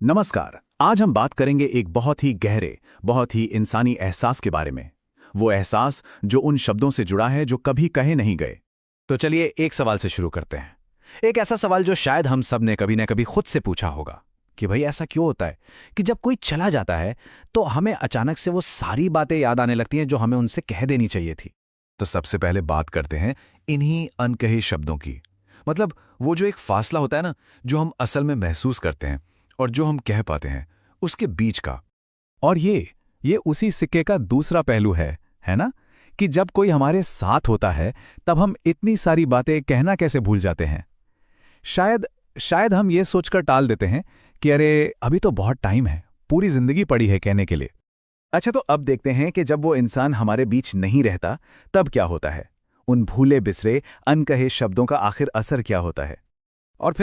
नमस्कार। आज हम बात करेंगे एक बहुत ही गहरे, बहुत ही इंसानी एहसास के बारे में। वो एहसास जो उन शब्दों से जुड़ा है जो कभी कहे नहीं गए। तो चलिए एक सवाल से शुरू करते हैं। एक ऐसा सवाल जो शायद हम सब ने कभी ना कभी खुद से पूछा होगा कि भाई ऐसा क्यों होता है कि जब कोई चला जाता है तो हमें अचानक से वो सारी बातें याद आने लगती हैं जो हमें उनसे कह देनी चाहिए थी। तो सबसे पहले बात करते हैं इन्हीं अनकहे शब्दों की। मतलब वो जो एक फासला होता है ना, जो हम असल में महसूस करते हैं और जो हम कह पाते हैं, उसके बीच का। और ये उसी सिक्के का दूसरा पहलू है ना? कि जब कोई हमारे साथ होता है तब हम इतनी सारी बातें कहना कैसे भूल जाते हैं। शायद शायद हम ये सोचकर टाल देते हैं कि अरे अभी तो बहुत टाइम है, पूरी जिंदगी पड़ी है कहने के लिए। अच्छा, तो अब देखते हैं कि जब वो इंसान हमारे बीच नहीं रहता तब क्या होता है। उन भूले बिसरे अनकहे शब्दों का आखिर असर क्या होता है। और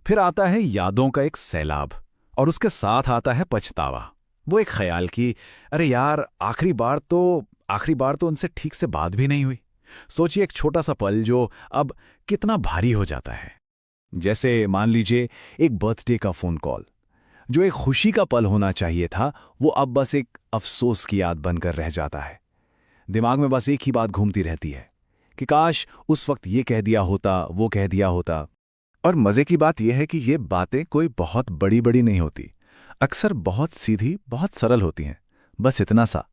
फिर आता है यादों का एक सैलाब, और उसके साथ आता है पछतावा। वो एक ख्याल कि अरे यार, आखिरी बार तो उनसे ठीक से बात भी नहीं हुई। सोचिए, एक छोटा सा पल जो अब कितना भारी हो जाता है। जैसे मान लीजिए एक बर्थडे का फोन कॉल, जो एक खुशी का पल होना चाहिए था, वो अब बस एक अफसोस की याद बनकर रह जाता है। दिमाग में बस एक ही बात घूमती रहती है कि काश उस वक्त ये कह दिया होता, वो कह दिया होता। और मजे की बात यह है कि ये बातें कोई बहुत बड़ी बड़ी नहीं होती। अक्सर बहुत सीधी, बहुत सरल होती हैं। बस इतना सा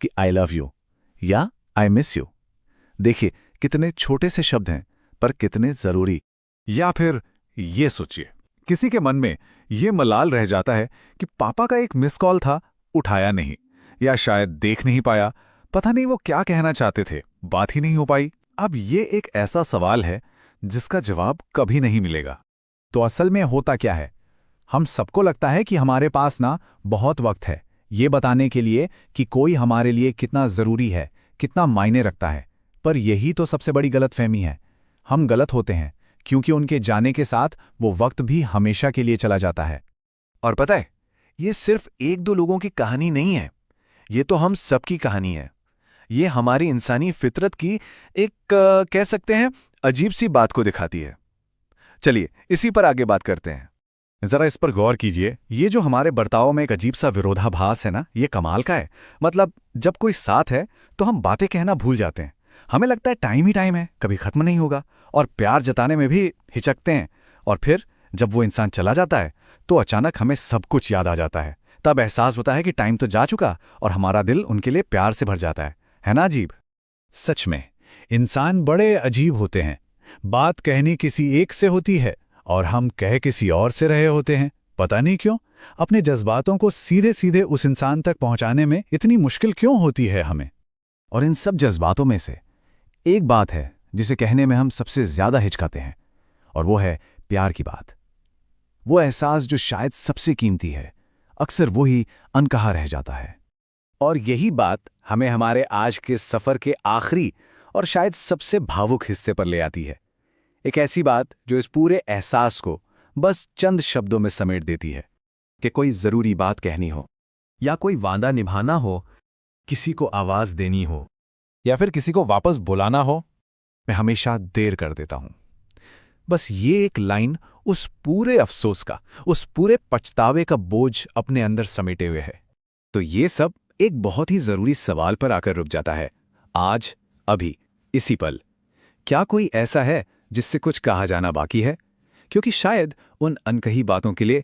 कि आई लव यू या आई मिस यू। देखिए कितने छोटे से शब्द हैं, पर कितने जरूरी। या फिर ये सोचिए, किसी के मन में ये मलाल रह जाता है कि पापा का एक मिस कॉल था, उठाया नहीं, या शायद देख नहीं पाया। पता नहीं वो क्या कहना चाहते थे, बात ही नहीं हो पाई। अब ये एक ऐसा सवाल है जिसका जवाब कभी नहीं मिलेगा। तो असल में होता क्या है, हम सबको लगता है कि हमारे पास ना बहुत वक्त है ये बताने के लिए कि कोई हमारे लिए कितना जरूरी है, कितना मायने रखता है। पर यही तो सबसे बड़ी गलतफहमी है। हम गलत होते हैं क्योंकि उनके जाने के साथ वो वक्त भी हमेशा के लिए चला जाता है। और पता है, ये सिर्फ एक दो लोगों की कहानी नहीं है, ये तो हम सबकी कहानी है। ये हमारी इंसानी फितरत की एक कह सकते हैं अजीब सी बात को दिखाती है। चलिए इसी पर आगे बात करते हैं। जरा इस पर गौर कीजिए। ये जो हमारे बर्ताव में एक अजीब सा विरोधाभास है ना, ये कमाल का है। मतलब जब कोई साथ है तो हम बातें कहना भूल जाते हैं। हमें लगता है टाइम ही टाइम है, कभी खत्म नहीं होगा, और प्यार जताने में भी हिचकते हैं। और फिर जब वो इंसान चला जाता है तो अचानक हमें सब कुछ याद आ जाता है। तब एहसास होता है कि टाइम तो जा चुका, और हमारा दिल उनके लिए प्यार से भर जाता है ना अजीब? सच में इंसान बड़े अजीब होते हैं। बात कहनी किसी एक से होती है और हम कह किसी और से रहे होते हैं। पता नहीं क्यों अपने जज्बातों को सीधे सीधे उस इंसान तक पहुंचाने में इतनी मुश्किल क्यों होती है हमें। और इन सब जज्बातों में से एक बात है जिसे कहने में हम सबसे ज्यादा हिचकाते हैं, और वो है प्यार की बात। वो एहसास जो शायद सबसे कीमती है, अक्सर वो ही अनकहा रह जाता है। और यही बात हमें हमारे आज के सफर के आखिरी और शायद सबसे भावुक हिस्से पर ले आती है। एक ऐसी बात जो इस पूरे एहसास को बस चंद शब्दों में समेट देती है कि कोई जरूरी बात कहनी हो, या कोई वादा निभाना हो, किसी को आवाज देनी हो, या फिर किसी को वापस बुलाना हो। मैं हमेशा देर कर देता हूं। बस ये एक लाइन उस पूरे अफसोस का, उस पूरे पछतावे का बोझ अपने अंदर समेटे हुए है। तो ये सब एक बहुत ही जरूरी सवाल पर आकर रुक जाता है। आज, अभी, इसी पल, क्या कोई ऐसा है जिससे कुछ कहा जाना बाकी है? क्योंकि शायद उन अनकही बातों के लिए